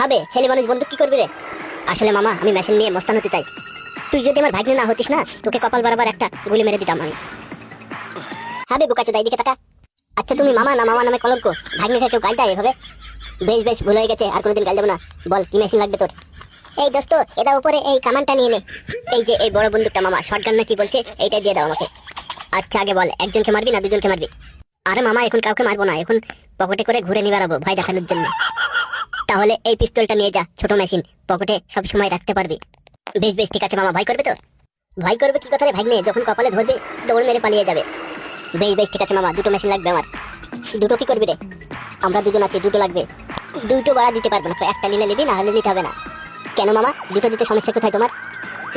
হবে ছেলে মানুষ বন্দুক কি করবি রে? আসলে মামা আমি মেশিন নিয়ে মস্তান হতে চাই। তুই যদি আমার ভাগ্নে না হতিস না, তোকে কপাল বরাবর একটা গুলি মেরে দিতাম আমি। হবে বোকাচোদা, এদিকে তাকা। আচ্ছা তুমি মামা না, মামা নামে কলঙ্ক। ভাগ্নে কেউ গাল দেয় এভাবে? বেশ বেশ, ভুল হয়ে গেছে, আর কোনোদিন গাল দেবো না। বল কি মেশিন লাগবে তোর? এই দোস্ত, এটা উপরে এই কামানটা নিয়ে নে। এই যে এই বড় বন্দুকটা মামা, শটগান না কি বলছে, এইটা দিয়ে দাও আমাকে। আচ্ছা আগে বল, একজনকে মারবি না দুজনকে মারবি? আরে মামা এখন কাউকে মারবো না, এখন পকেটে করে ঘুরে নিয়ে বেড়াবো ভয় দেখানোর জন্য। তাহলে এই পিস্তলটা নিয়ে যা, ছোট মেশিন, পকেটে সব সময় রাখতে পারবি। বেশ বেশ, ঠিক আছে মামা। ভয় করবে তো? ভয় করবে কি কথা রে ভাগ্নে, যখন কপালে ধরবে দৌড় মেরে পালিয়ে যাবে। বেশ বেশ, ঠিক আছে মামা, দুটো মেশিন লাগবে আমার। দুটো কি করবি রে? আমরা দুজন আছি, দুটো লাগবে। দুটো বাড়া দিতে পারবো না, একটা নিলে নিবি, না হলে দিতে হবে না। কেন মামা, দুটো দিতে সমস্যা কোথায় তোমার?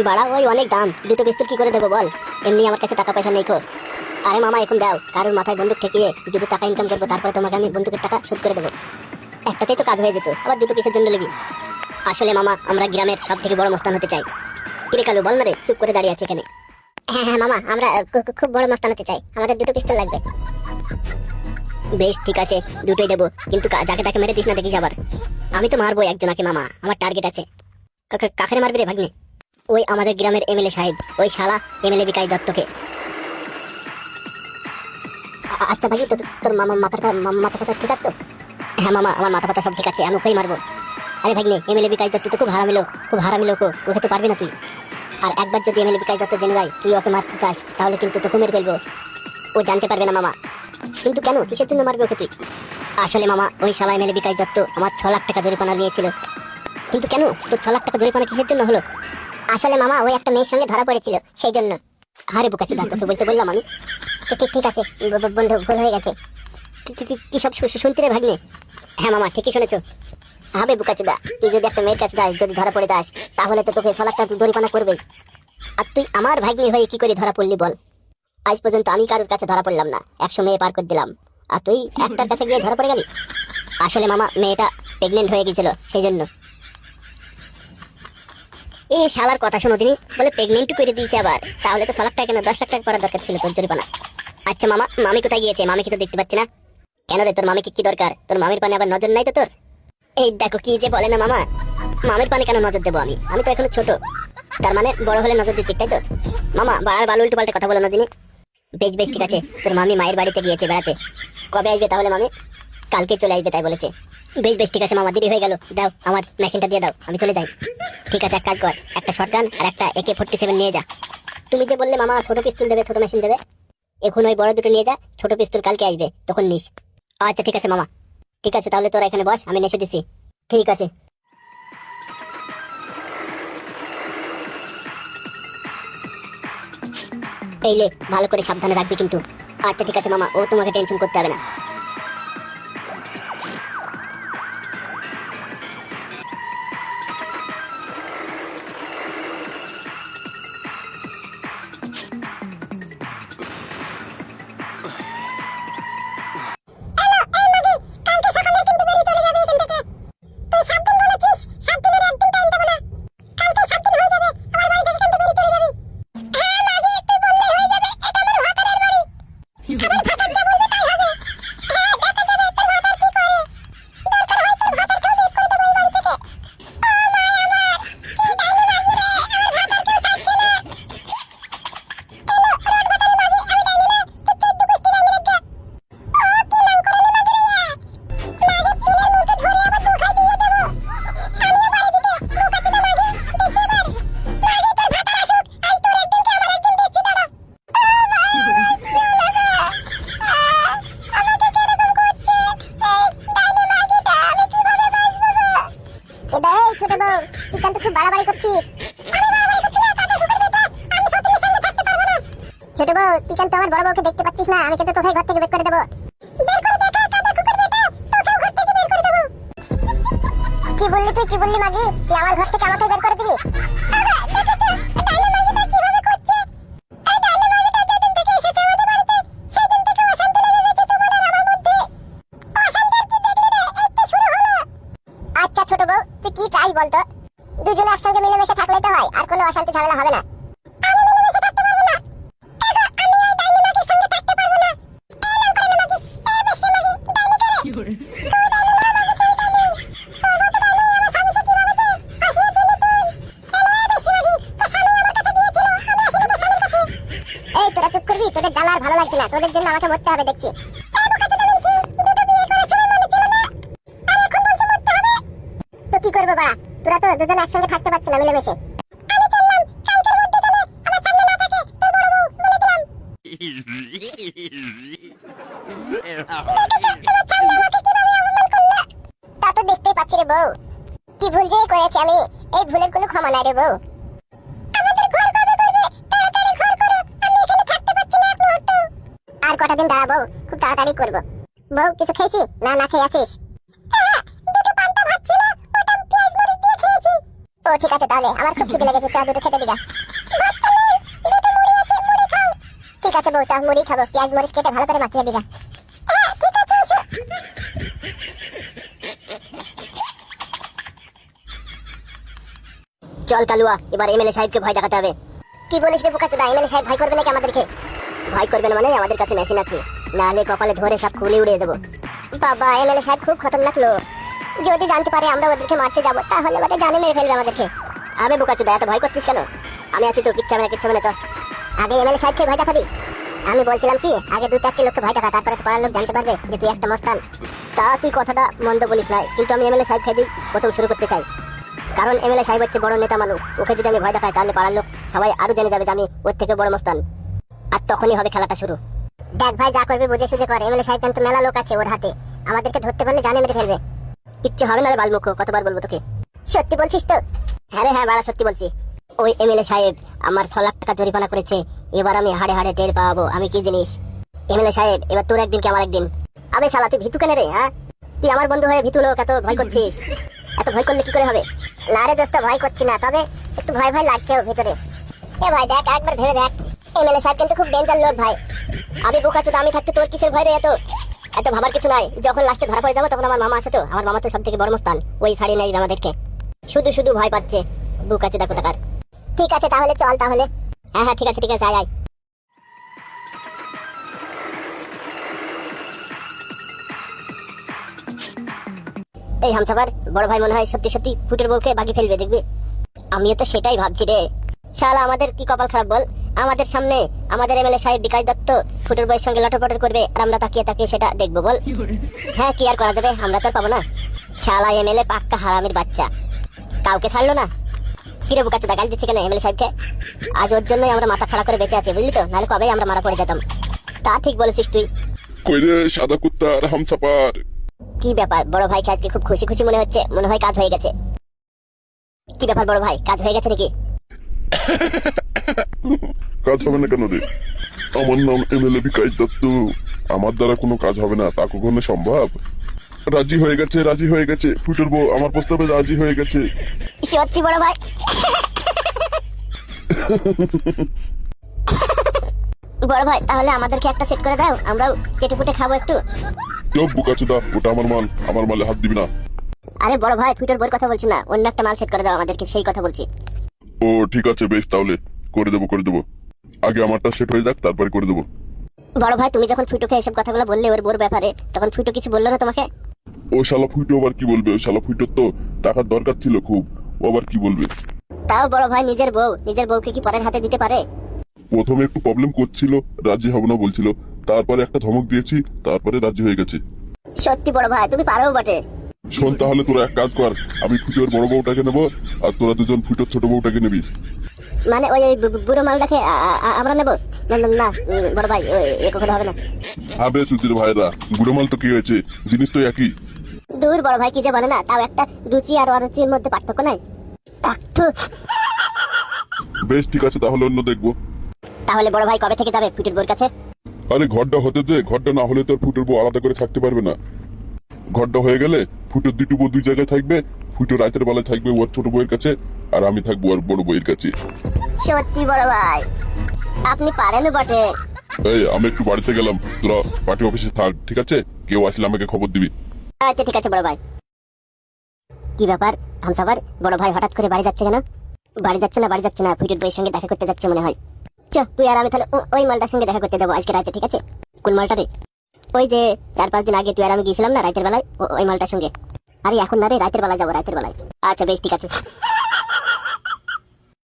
বাড়া ওই অনেক দাম, দুটো পিস্তল কি করে দেবো বল? এমনি আমার কাছে টাকা পয়সা নেই খো। আরে মামা এখন দাও, কারোর মাথায় বন্দুক ঠেকিয়ে দুটো টাকা ইনকাম করবো, তারপরে তোমাকে আমি বন্দুকের টাকা শোধ করে দেবো। একটাতেই তো কাজ হয়ে যেত, আবার দুটো কিসের জন্য নেবি? আসলে মামা আমরা গ্রামের সব থেকে বড় মস্তান হতে চাই। কিরে কালু বল না রে, চুপ করে দাঁড়িয়ে আছে এখানে। হ্যাঁ হ্যাঁ মামা, আমরা খুব বড় মস্তান হতে চাই, আমাদের দুটো পিস্তল লাগবে। বেশ ঠিক আছে, দুটোই দেবো, কিন্তু যাকে তাকে মেরে দিস না দেখিস আবার। আমি তো মারবো একজনকে মামা, আমার টার্গেট আছে। কাকে মারবি রে ভাগ্নে? ওই আমাদের গ্রামের এমএলএ সাহেব, ওই শালা এমএলএ বিকাশ দত্তকে। আচ্ছা ভাই, তোর মাথা কথা ঠিক আছে তো? হ্যাঁ মামা, আমার মাথা পাতা সব ঠিক আছে, আমি ওকেই মারবো। আরে ভাগ্নে, এমএলএ বিকাশ দত্ত তো খুব হারামি লোক, ওকে তো পারবি না তুই। আর একবার যদি এমএলএ বিকাশ দত্ত জেনে যায় তুই ওকে মারতে চাস, তাহলে কিন্তু তোকে মেরে ফেলবো। ও জানতে পারবে না মামা। কিন্তু কেন, কিসের জন্য মারবে ওকে তুই? আসলে মামা ওই শালা এমএলএ বিকাশ দত্ত আমার 6 লাখ টাকা জরিমানা নিয়েছিল। কিন্তু কেন, তোর 6 লাখ টাকা জরিমানা কিসের জন্য হলো? আসলে মামা ওই একটা মেয়ের সঙ্গে ধরা পড়েছিল, সেই জন্য। আরে বোকাচোদা, তোকে বলতে বললাম আমি। ঠিক আছে বন্ধু, ভুল হয়ে গেছে। কি সব শুনতে রে ভাগ্নে? হ্যাঁ মামা ঠিকই শুনেছো। হবে বোকাচোদা, তুই যদি একটা মেয়ের কাছে যাস, যদি ধরা পড়ে যাস, তাহলে তো তোকে 6 লাখ টাকা জরিমানা করবে। আর তুই আমার ভাগ্নে হয়ে কি করে ধরা পড়লি বল? আজ পর্যন্ত আমি কারোর কাছে ধরা পড়লাম না, 100 মেয়ে পার করে দিলাম, আর তুই একটার কাছে গিয়ে ধরা পড়ে গেলি। আসলে মামা মেয়েটা প্রেগনেন্ট হয়ে গেছিল, সেই জন্য। এই শালার কথা শোনো, তিনি বলে প্রেগনেন্ট করে দিয়েছে আবার, তাহলে তো 6 লাখ টাকা কেন, 10 লাখ টাকা করার দরকার ছিল তোর জরিমানা। আচ্ছা মামা, মামি কোথায় গিয়েছে? মামি কি তো দেখতে পাচ্ছি না। কেন রে, তোর মামিকে কি দরকার? তোর মামির পানে আবার নজর নাই তো তোর? এই দেখো কি যে বলে না মামা, মামির পানে কেন নজর দেবো আমি? আমি তো এখনো ছোট, তার মানে বড় হলে নজর দিতে, তাই তো? মামা বাল উল্টো পাল্টে কথা বলো না দিনি। বেশ বেশ ঠিক আছে, তোর মামি মায়ের বাড়িতে গিয়েছে বেড়াতে। কবে আসবে তাহলে মামি? কালকে চলে আসবে তাই বলেছে। বেশ বেশ ঠিক আছে মামা, দেরি হয়ে গেল, দাও আমার মেশিনটা দিয়ে দাও, আমি চলে যাই। ঠিক আছে, এক কাজ কর, একটা শটগান আর একটা AK-47 নিয়ে যা। তুমি যে বললে মামা ছোট পিস্তল দেবে, ছোট মেশিন দেবে, এখন ওই বড় দুটো নিয়ে যা, ছোট পিস্তল কালকে আসবে তখন নিস। আচ্ছা ঠিক আছে মামা। ঠিক আছে তাহলে তোরা এখানে বস, আমি নেসে দিছি। ঠিক আছে। এই লে, ভালো করে সাবধানে রাখবি কিন্তু। আচ্ছা ঠিক আছে মামা, ও তোমাকে টেনশন করতে হবে না। ছোট বউ, তুই কিন্তু খুব বাড়াবাড়ি করছিস। ছোট বউ, তুই কিন্তু আমার বড় বউকে দেখতে পাচ্ছিস না, আমি কিন্তু তোকে ঘর থেকে বের করে দেবো। কি বললি তুই, কি বললি মাগি? তুই আমার ঘর থেকে আমাকে বের করে দিবি? আচ্ছা ছোট বউ, তুই কি চাই বলতো? দুজনে একসঙ্গে মিলেমিশে থাকলেই তো হয়, আর কোনো অশান্তি ঝামেলা হবে না। আমি মিলেমিশে থাকতে পারবো না। দেখো, আমি ওই ডাইনি মাগির সঙ্গে থাকতে পারবো না। এই নাম করে না মাগি, এই বেশি মাগি, ডাইনি করে। তুই ডাইনি না মাগি, তুই ডাইনি। তোর মতো ডাইনি আমার না, তোদের জন্য আমাকে মরতে হবে দেখছি। দুটো বিয়ে করার সময় মনে ছিল না, আর এখন বলছে মরতে হবে। তো কি করবো বাড়া, তোরা তো দুজন একসঙ্গে থাকতে পারছিস না মিলেমিশে। আমি চললাম, কালকের মধ্যে চলে আমার সামনে না থাকে তোর বড় বউ বলে দিলাম। তা তো দেখতেই পাচ্ছি রে বউ, কি ভুল যে করেছি আমি, এই ভুলের কোনো ক্ষমা নাই রে বউ। আমাদের ঘর কবে করবে, তাড়াতাড়ি ঘর করো, আমি এখানে থাকতে পারছি না এক মুহূর্ত। আর কটা দিন দাঁড়া বউ, খুব তাড়াতাড়ি করব। বউ কিছু খেয়েছি না, না খেয়ে আছিস? দুটো পান্তা ভাত ছিল, ওটা পেঁয়াজ মরিচ দিয়ে খেয়েছি। ও ঠিক আছে, তাহলে আমার খুব খিদে লেগেছে, চা দুটো খেতে দিগা। ভাত তো নেই, দুটো মুড়ি আছে, মুড়ি খাও। ঠিক আছে বউ, চা মুড়ি খাবো, পেঁয়াজ মরিচ কেটে ভালো করে মাখিয়ে দিগা। হ্যাঁ ঠিক আছে, এসো। চল কালুয়া, এবার এমএলএ সাহেবকে ভয় দেখাতে হবে। কি বলিস রে বোকাচোদা, এমএলএ সাহেব ভয় করবে নাকি আমাদেরকে? ভয় করবে না মানে আমাদের কাছে মেশিন আছে, নাহলে কপালে ধরে সব খুলে উড়িয়ে দেবো। বাবা, এমএলএ সাহেব খুব খতরনাক লোক, যদি জানতে পারে আমরা ওদেরকে মারতে যাবো তাহলে ওদের জানে মেরে ফেলবে আমাদেরকে। আবে বোকাচোদা, এত ভয় করছিস কেন? আমি আছি তো, কিচ্ছু হবে না, কিচ্ছু হবে না। তো আগে এমএলএ সাহেবকে ভয় দেখাবি। আমি বলছিলাম কি, আগে 2-4টি লোককে ভয় দেখা, তারপরে তো পাড়ার লোক জানতে পারবে যে তুই একটা মস্তান। তা তুই কথাটা মন্দ বলিস না, কিন্তু আমি এমএলএ সাহেব খেয়ে প্রথম শুরু করতে চাই। কারণ এমএলএ সাহেব হচ্ছে বড় নেতা মানুষ, ওকে যদি আমি ভয় দেখাই তাহলে পাড়ার লোক সবাই আরো জেনে যাবে যে আমি ওর থেকে বড় মস্তান, আর তখনই হবে খেলাটা শুরু। দেখ ভাই, যা করবে বুঝে সুঝে কর, এমএলএ সাহেব কিন্তু মেলা লোক আছে ওর হাতে, আমাদেরকে ধরতে পারলে জানে মেরে ফেলবে। কিচ্ছু হবে না রে বালমুখ, কতবার বলবো তোকে? সত্যি বলছিস তো? হ্যাঁ রে হ্যাঁ, বাড়া সত্যি বলছি। ওই এমএলএ সাহেব আমার 6 লাখ টাকা জরিমানা করেছে, এবার আমি হাড়ে হাড়ে টের পাবো আমি কি জিনিস। এমএলএ সাহেব, এবার তোর একদিন কি আমার একদিন। আবে শালা, তুই ভীতু কেন রে? হ্যাঁ, তুই আমার বন্ধু হয়ে ভীতু লোক এত ভয় করছিস? এত ভয় করলে কি করে হবে? না রে দোস্ত, ভয় করছি না, তবে একটু ভয় ভয় লাগছে ওর ভিতরে। এ ভাই দেখ, একবার ভেবে দেখ, এমএলএ সাহেব কিন্তু খুব ডেঞ্জার লোক ভাই। আমি বোকাচোদা, আমি থাকতে তোর কিসের ভয় রে? এত ভাবার কিছু নাই, যখন লাস্টে ধরা পড়ে যাবো তখন আমার মামা আছে তো, আমার মামা তো সব থেকে বড় মস্তান, ওই ছাড়িয়ে নেই আমাদেরকে। শুধু শুধু ভয় পাচ্ছে বোকাচোদা কোথাকার। ঠিক আছে তাহলে চল তাহলে। হ্যাঁ হ্যাঁ ঠিক আছে ঠিক আছে, আয় আয়। এই হামসাফার, বড় ভাই মনে হয় সত্যি সত্যি ফুটের বউকে বাগি ফেলবে, দেখবি? আমিও তো সেটাই ভাবছি রে। শালা আমাদের কি কপাল খারাপ বল, আমাদের সামনে আমাদের এমএলএ সাহেব বিকাশ দত্ত ফুটের বউয়ের সঙ্গে লটরপটর করবে, আর আমরা তাকিয়ে তাকিয়ে সেটা দেখবো বল? হ্যাঁ, কি আর করা যাবে, আমরা তো পাবো না। শালা এমএলএ পাক্কা হারামির বাচ্চা, কাউকে ছাড়লো না। কিরে বোকাচোদা, গাল দিচ্ছে কেন এমএলএ সাহেবকে? আজ ওর জন্যই আমরা মাথা খাড়া করে বেঁচে আছি, বুঝলি তো, নাহলে কবেই আমরা মারা পড়ে যেতাম। তা ঠিক বলেছিস তুই। কই রে সাদা কুত্তা আর হামসাপার? কি ব্যাপার বড় ভাইকে আজকে খুব খুশি খুশি মনে হচ্ছে, মনে হয় কাজ হয়ে গেছে। কি ব্যাপার বড় ভাই, কাজ হয়ে গেছে নাকি? কাজ হবে না কেন রে? আমার নাম এমএলএ বিকাশ দত্ত, আমার দ্বারা কোনো কাজ হবে না তা কখনো সম্ভব? রাজি হয়ে গেছে, রাজি হয়ে গেছে, ফুটের বউ আমার প্রস্তাবে রাজি হয়ে গেছে। সত্যি বড় ভাই? বড় ভাই তাহলে আমাদেরকে একটা সেট করে দাও, আমরাও চেটে ফুটে খাবো একটু। চুপ বোকাচোদা, ওটা আমার মাল, আমার মালে হাত দিবি না। আরে বড় ভাই, ফুটের বউর কথা বলছি না, অন্য একটা মাল সেট করে দাও আমাদেরকে, সেই কথা বলছি। ও ঠিক আছে, বেশ তাহলে করে দেবো করে দেবো, আগে আমারটা সেট হয়ে যাক তারপরে করে দেবো। বড় ভাই তুমি যখন ফুটুকে এসব কথাগুলো বললে ওর বউর ব্যাপারে, তখন ফুটু কিছু বললো না তোমাকে? ও শালা ফুটো আবার কি বলবে? ওই শালা ফুটোর তো টাকার দরকার ছিল খুব, ও আবার কি বলবে? তাও বড় ভাই, নিজের বউকে কি পরের হাতে দিতে পারে? প্রথমে একটু প্রবলেম করছিল, রাজি হব না বলছিল, তারপরে একটা ধমক দিয়েছি, তারপরে রাজি হয়ে গেছে। সত্যি বড় ভাই, তুমি পারো বটে। শোন তাহলে তোরা এক কাজ কর, আমি ফুটোর বড় বউটাকে নেবো, আর তোরা দুজন ফুটোর ছোট বউটাকে নিবি। মানে ওই বুড়ো মালটাকে আমরা নেবো? না না না, বড় ভাই এ কখনো হবে না। হবে সুধীর ভাইরা, গুড়ো মাল তো কি হয়েছে, জিনিস তো একই। দূর বড় ভাই, কি যে বলে না, তাও একটা রুচি আর অরুচির মধ্যে পার্থক্য নাই। বেশ ঠিক আছে, তাহলে অন্য দেখবো। তাহলে বড় ভাই কবে থেকে যাবে ফুটের বউর কাছে? আরে ঘরটা হতে দে, ঘরটা না হলে তোর ফুটোর বউ আলাদা করে থাকতে পারবে না। ঘরটা হয়ে গেলে ফুটোর দুটো বউ দুই জায়গায় থাকবে, ফুটো রাতের বেলায় থাকবে ওর ছোট বউয়ের কাছে, আর আমি থাকবো ওর বড় বউয়ের কাছে। সত্যি বড় ভাই, আপনি পারেন বটে। এই আমি একটু বাড়িতে গেলাম, তোরা পার্টি অফিসে থাক, ঠিক আছে? কেউ আসলে আমাকে খবর দিবি। আচ্ছা ঠিক আছে বড় ভাই। কি ব্যাপার হামসাফার, বড় ভাই হঠাৎ করে বাড়ি যাচ্ছে কেন? বাড়ি যাচ্ছে না, ফুটের বউয়ের সঙ্গে দেখা করতে যাচ্ছে মনে হয়। চ তুই আর আমি তাহলে ওই মালটার সঙ্গে দেখা করতে যাবো আজকে রাতে, ঠিক আছে? কোন মালটা রে? ওই যে 4-5 দিন আগে তুই আর আমি গিয়েছিলাম না রাতের বেলায়, ওই মালটার সঙ্গে। আরে এখন না রে, রাতের বেলায় যাবো, রাতের বেলায়। আচ্ছা বেশ ঠিক আছে।